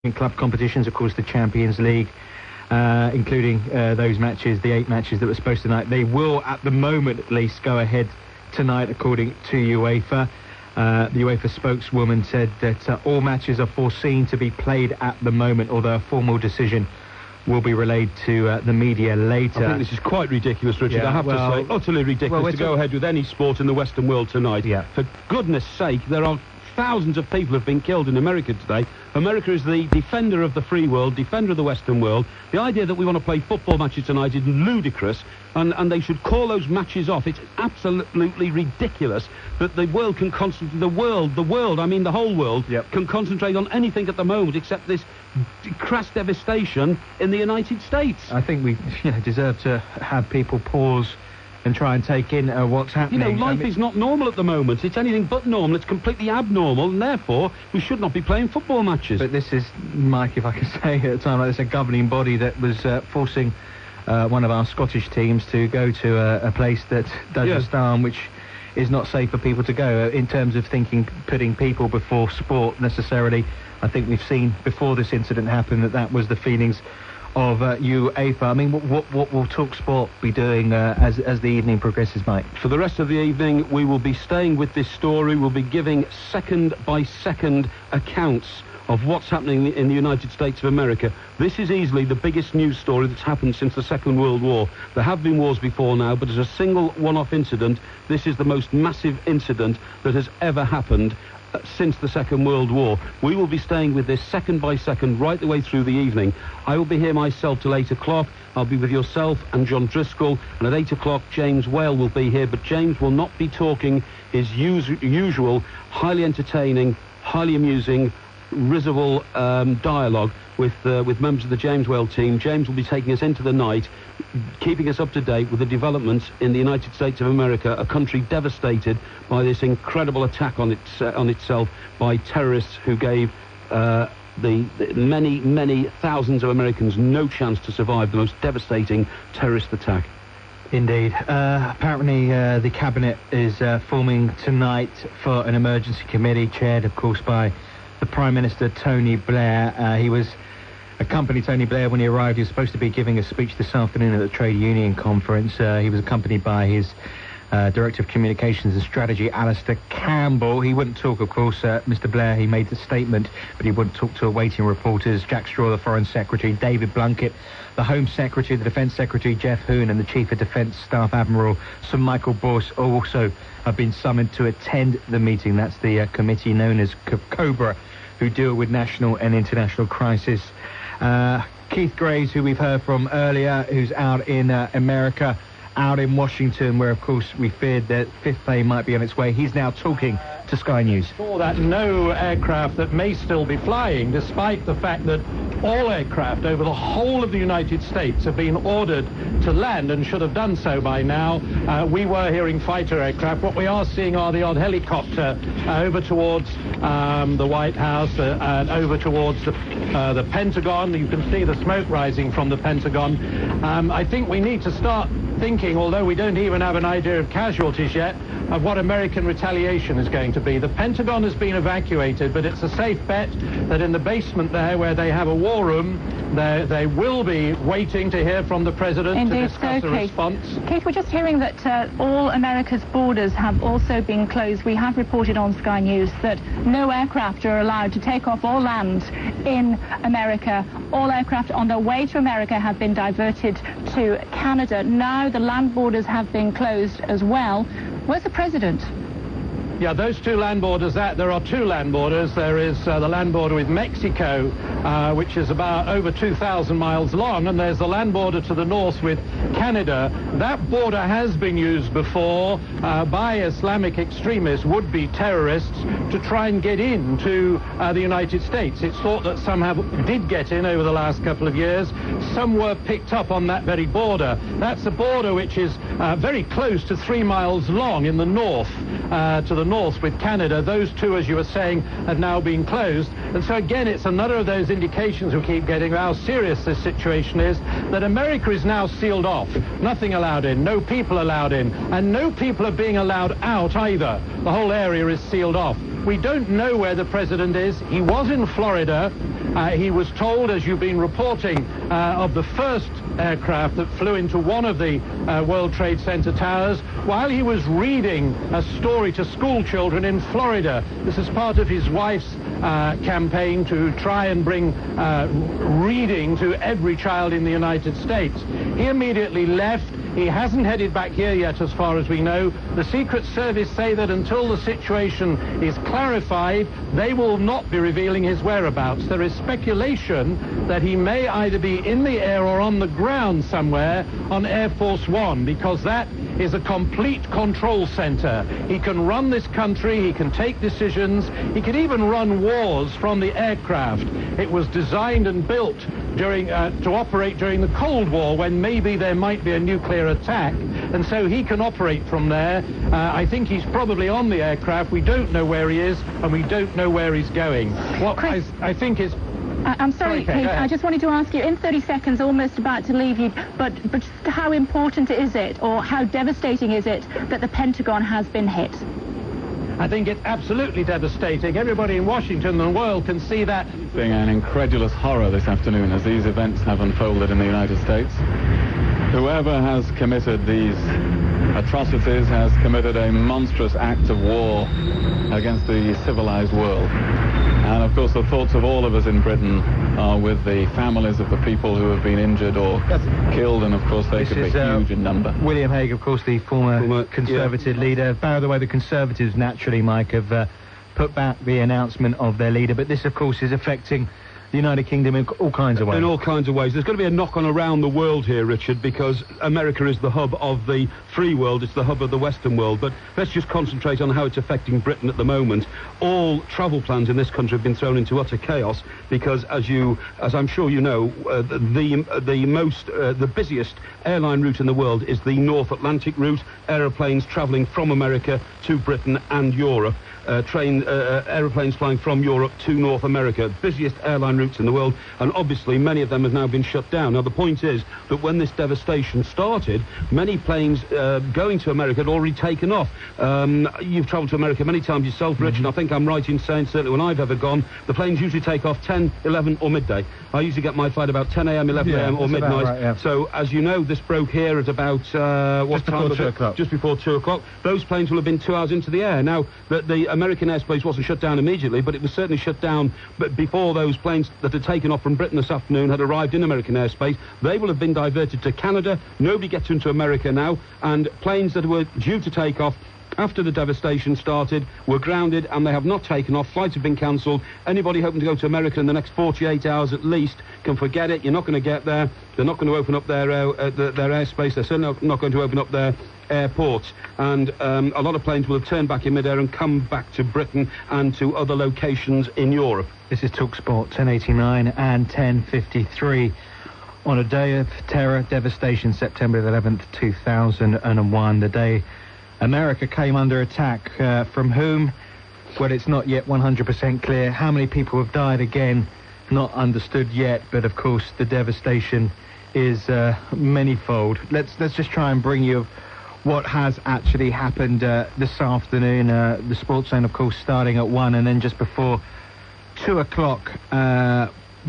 In club competitions, of course, the Champions League, including those matches, the 8 matches that were supposed tonight, they will, at the moment at least, go ahead tonight, according to UEFA. The UEFA spokeswoman said that all matches are foreseen to be played at the moment, although a formal decision will be relayed to the media later. I think this is quite ridiculous, Richard. Yeah, I have to say, utterly ridiculous to go ahead with any sport in the Western world tonight. Yeah. For goodness sake, there are thousands of people have been killed in America today. America is the defender of the free world, defender of the Western world. The idea that we want to play football matches tonight is ludicrous, and they should call those matches off. It's absolutely ridiculous that the world can concentrate, the world, I mean the whole world, can concentrate on anything at the moment except this crass devastation in the United States. I think we deserve to have people pause and try and take in what's happening. You know, life is not normal at the moment. It's anything but normal. It's completely abnormal, and therefore we should not be playing football matches. But this is, Mike, if I can say, at a time like this, a governing body that was forcing one of our Scottish teams to go to a place that Dagestan, which is not safe for people to go. In terms of putting people before sport necessarily, I think we've seen before this incident happened that was the feelings of UEFA. I mean, what will Talksport be doing as the evening progresses, Mike? For the rest of the evening, we will be staying with this story. We'll be giving second-by-second accounts of what's happening in the United States of America. This is easily the biggest news story that's happened since the Second World War. There have been wars before now, but as a single one-off incident, this is the most massive incident that has ever happened since the Second World War. We will be staying with this second by second right the way through the evening. I will be here myself till 8 o'clock. I'll be with yourself and John Driscoll, and at 8 o'clock James Whale will be here, but James will not be talking his usual highly entertaining, highly amusing, risible dialogue with members of the James Whale team. James will be taking us into the night, keeping us up to date with the developments in the United States of America, a country devastated by this incredible attack on itself by terrorists who gave the many thousands of Americans no chance to survive the most devastating terrorist attack. Indeed. Apparently the Cabinet is forming tonight for an emergency committee chaired, of course, by the Prime Minister, Tony Blair. He was accompanied, Tony Blair, when he arrived. He was supposed to be giving a speech this afternoon at the Trade Union Conference. He was accompanied by his Director of Communications and Strategy, Alistair Campbell. He wouldn't talk, of course, Mr. Blair. He made the statement, but he wouldn't talk to awaiting reporters. Jack Straw, the Foreign Secretary, David Blunkett, the Home Secretary, the Defence Secretary, Jeff Hoon, and the Chief of Defence Staff Admiral Sir Michael Boyce also have been summoned to attend the meeting. That's the committee known as COBRA, who deal with national and international crisis. Keith Graves, who we've heard from earlier, who's out in America, out in Washington, where, of course, we feared that fifth plane might be on its way. He's now talking to Sky News. For that, no aircraft that may still be flying, despite the fact that all aircraft over the whole of the United States have been ordered to land and should have done so by now. We were hearing fighter aircraft. What we are seeing are the odd helicopter over towards the White House and over towards the Pentagon. You can see the smoke rising from the Pentagon. I think we need to start thinking, although we don't even have an idea of casualties yet, of what American retaliation is going to be. The Pentagon has been evacuated, but it's a safe bet that in the basement there, where they have a war room, they will be waiting to hear from the President to discuss a response. Keith, we're just hearing that all America's borders have also been closed. We have reported on Sky News that no aircraft are allowed to take off or land in America. All aircraft on their way to America have been diverted to Canada. Now the land borders have been closed as well. Where's the President? Yeah, those two land borders, there are two land borders. There is the land border with Mexico, which is about over 2,000 miles long, and there's the land border to the north with Canada. That border has been used before by Islamic extremists, would-be terrorists, to try and get into the United States. It's thought that some did get in over the last couple of years. Some were picked up on that very border. That's a border which is very close to 3 miles long in the north, to the north with Canada. Those two, as you were saying, have now been closed. And so again, it's another of those indications we keep getting of how serious this situation is, that America is now sealed off. Nothing allowed in, no people allowed in, and no people are being allowed out either. The whole area is sealed off. We don't know where the President is. He was in Florida. He was told, as you've been reporting, of the first aircraft that flew into one of the World Trade Center towers while he was reading a story to school children in Florida. This is part of his wife's campaign to try and bring reading to every child in the United States. He immediately left. He hasn't headed back here yet, as far as we know. The Secret Service say that until the situation is clarified, they will not be revealing his whereabouts. There is speculation that he may either be in the air or on the ground somewhere on Air Force One, because that is a complete control center. He can run this country, he can take decisions, he can even run wars from the aircraft. It was designed and built to operate during the Cold War, when maybe there might be a nuclear attack, and so he can operate from there. I think he's probably on the aircraft. We don't know where he is, and we don't know where he's going. What I think is... I'm sorry, Keith, I just wanted to ask you, in 30 seconds, almost about to leave you, but just how important is it, or how devastating is it, that the Pentagon has been hit? I think it's absolutely devastating. Everybody in Washington and the world can see that. Being an incredulous horror this afternoon as these events have unfolded in the United States. Whoever has committed these atrocities has committed a monstrous act of war against the civilized world. And of course the thoughts of all of us in Britain are with the families of the people who have been injured or killed, and of course they could be huge in number. William Hague, of course, the former Conservative leader. By the way, the Conservatives naturally, Mike, have put back the announcement of their leader, but this of course is affecting the United Kingdom in all kinds of ways. In all kinds of ways. There's going to be a knock-on around the world here, Richard, because America is the hub of the free world, it's the hub of the Western world, but let's just concentrate on how it's affecting Britain at the moment. All travel plans in this country have been thrown into utter chaos because, as I'm sure you know, the busiest airline route in the world is the North Atlantic route, aeroplanes travelling from America to Britain and Europe. Aeroplanes flying from Europe to North America, busiest airline routes in the world, and obviously many of them have now been shut down. Now the point is that when this devastation started, many planes going to America had already taken off. You've travelled to America many times yourself, Richard, and I think I'm right in saying certainly when I've ever gone, the planes usually take off 10, 11 or midday. I usually get my flight about 10 a.m, 11 a.m. or midnight. Right, yeah. So as you know, this broke here at about what time was it? 2 o'clock. Just before 2 o'clock. Those planes will have been 2 hours into the air. Now the American airspace wasn't shut down immediately, but it was certainly shut down before those planes that had taken off from Britain this afternoon had arrived in American airspace. They will have been diverted to Canada. Nobody gets into America now, and planes that were due to take off after the devastation started were grounded, and they have not taken off. Flights have been cancelled. Anybody hoping to go to America in the next 48 hours at least can forget it. You're not going to get there. They're not going to open up their airspace. They're certainly not going to open up their airports, and a lot of planes will have turned back in midair and come back to Britain and to other locations in Europe. This is Talksport, 1089 and 1053. On a day of terror, devastation, September 11th, 2001, the day America came under attack. From whom? Well, it's not yet 100% clear. How many people have died, again, not understood yet, but of course the devastation is manyfold. Let's just try and bring you what has actually happened this afternoon. The Sports Zone, of course, starting at 1, and then just before 2 o'clock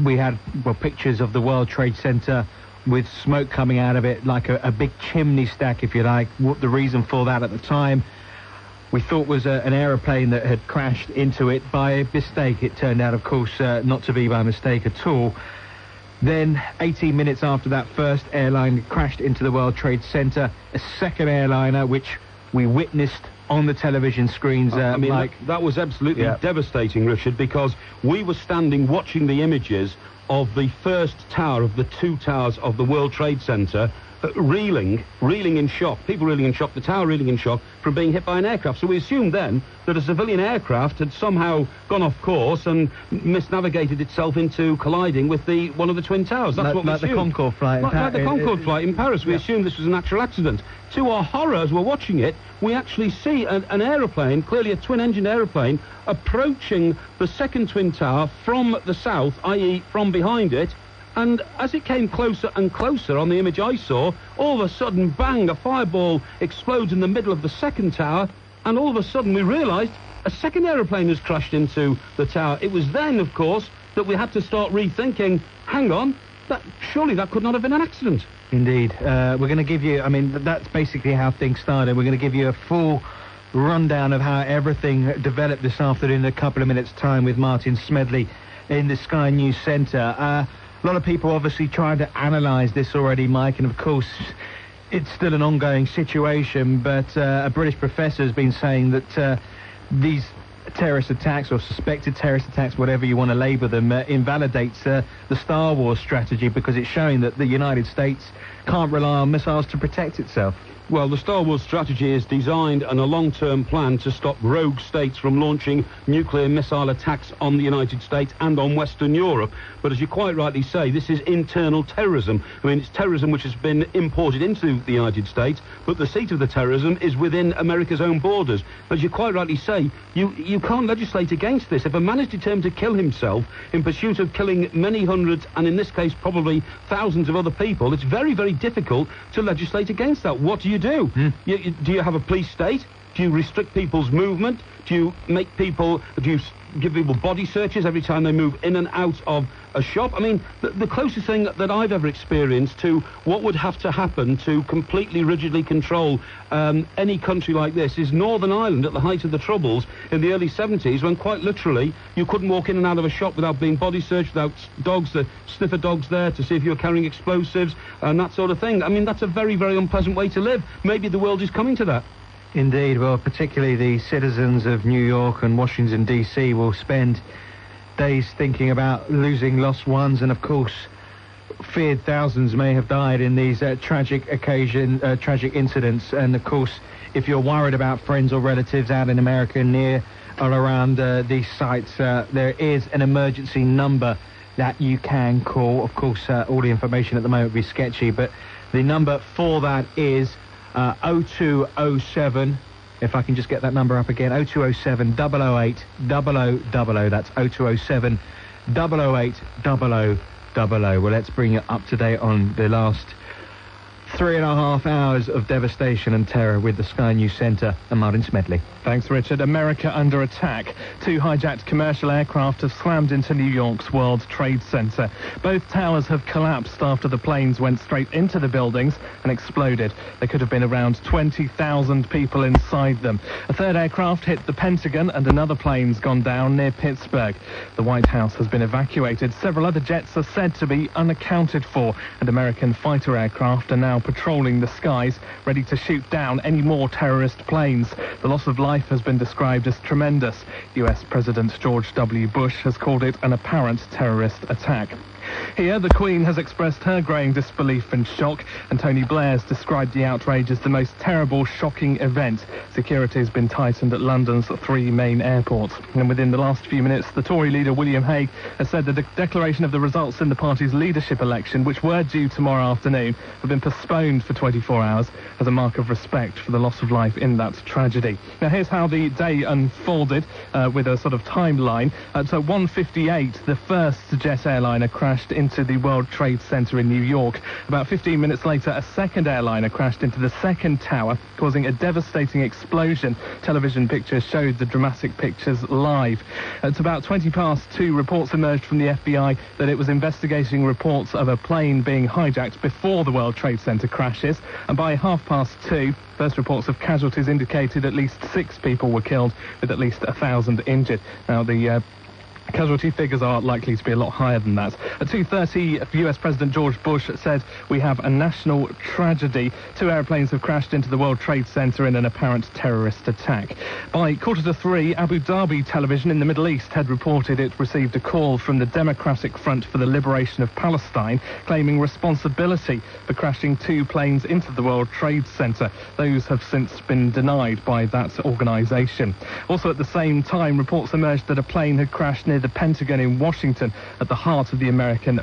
we had pictures of the World Trade Center with smoke coming out of it like a big chimney stack, if you like. What the reason for that at the time we thought was an aeroplane that had crashed into it by mistake. It turned out, of course, not to be by mistake at all. Then 18 minutes after that first airline crashed into the World Trade Center, a second airliner which we witnessed on the television screens. That was absolutely devastating, Richard, because we were standing watching the images of the first tower of the 2 towers of the World Trade Center reeling in shock, people reeling in shock, the tower reeling in shock from being hit by an aircraft. So we assumed then that a civilian aircraft had somehow gone off course and misnavigated itself into colliding with one of the twin towers. That's what we assumed. Like the Concorde flight. Like the Concorde flight in Paris. We assumed this was a natural accident. To our horror, as we're watching it, we actually see an aeroplane, clearly a twin-engine aeroplane, approaching the second twin tower from the south, i.e. from behind it. And as it came closer and closer on the image I saw, all of a sudden, bang, a fireball explodes in the middle of the second tower, and all of a sudden we realised a second aeroplane has crashed into the tower. It was then, of course, that we had to start rethinking, hang on, surely that could not have been an accident. Indeed. We're going to give you, I mean, that's basically how things started. We're going to give you a full rundown of how everything developed this afternoon in a couple of minutes' time with Martin Smedley in the Sky News Centre. A lot of people obviously trying to analyse this already, Mike, and of course it's still an ongoing situation, but a British professor has been saying that these terrorist attacks, or suspected terrorist attacks, whatever you want to label them, invalidates the Star Wars strategy, because it's showing that the United States can't rely on missiles to protect itself. Well, the Star Wars strategy is designed and a long-term plan to stop rogue states from launching nuclear missile attacks on the United States and on Western Europe. But as you quite rightly say, this is internal terrorism. I mean, it's terrorism which has been imported into the United States, but the seat of the terrorism is within America's own borders. As you quite rightly say, you can't legislate against this. If a man is determined to kill himself in pursuit of killing many hundreds, and in this case probably thousands of other people, it's very, very difficult to legislate against that. What do? Do you have a police state? Do you restrict people's movement? Do you give people body searches every time they move in and out of a shop? I mean, the closest thing that I've ever experienced to what would have to happen to completely rigidly control any country like this is Northern Ireland at the height of the Troubles in the early 70s, when quite literally you couldn't walk in and out of a shop without being body searched, without dogs, the sniffer dogs there to see if you were carrying explosives and that sort of thing. I mean, that's a very, very unpleasant way to live. Maybe the world is coming to that. Indeed. Well, particularly the citizens of New York and Washington, D.C. will spend days thinking about losing lost ones, and of course feared thousands may have died in these tragic incidents. And of course, if you're worried about friends or relatives out in America near or around these sites, there is an emergency number that you can call. Of course, all the information at the moment will be sketchy, but the number for that is 0207, if I can just get that number up again, 0207 008 0000. That's 0207 008 0000. Well, let's bring you up to date on the last 3.5 hours of devastation and terror with the Sky News Centre and Martin Smedley. Thanks, Richard. America under attack. 2 hijacked commercial aircraft have slammed into New York's World Trade Center. Both towers have collapsed after the planes went straight into the buildings and exploded. There could have been around 20,000 people inside them. A third aircraft hit the Pentagon and another plane's gone down near Pittsburgh. The White House has been evacuated. Several other jets are said to be unaccounted for, and American fighter aircraft are now patrolling the skies, ready to shoot down any more terrorist planes. The loss of life has been described as tremendous. US President George W. Bush has called it an apparent terrorist attack. Here, the Queen has expressed her growing disbelief and shock, and Tony Blair has described the outrage as the most terrible, shocking event. Security has been tightened at London's 3 main airports. And within the last few minutes, the Tory leader William Hague has said that the declaration of the results in the party's leadership election, which were due tomorrow afternoon, have been postponed for 24 hours as a mark of respect for the loss of life in that tragedy. Now, here's how the day unfolded with a sort of timeline. At 1:58, the first jet airliner crashed into the World Trade Center in New York. About 15 minutes later, a second airliner crashed into the second tower, causing a devastating explosion. Television pictures showed the dramatic pictures live. At about 2:20, reports emerged from the FBI that it was investigating reports of a plane being hijacked before the World Trade Center crashes, and by 2:30, first reports of casualties indicated at least 6 people were killed, with at least 1,000 injured. Now, the casualty figures are likely to be a lot higher than that. At 2:30, US President George Bush said, "We have a national tragedy. 2 airplanes have crashed into the World Trade Center in an apparent terrorist attack." By 2:45, Abu Dhabi television in the Middle East had reported it received a call from the Democratic Front for the Liberation of Palestine, claiming responsibility for crashing 2 planes into the World Trade Center. Those have since been denied by that organization. Also at the same time, reports emerged that a plane had crashed near the Pentagon in Washington, at the heart of the American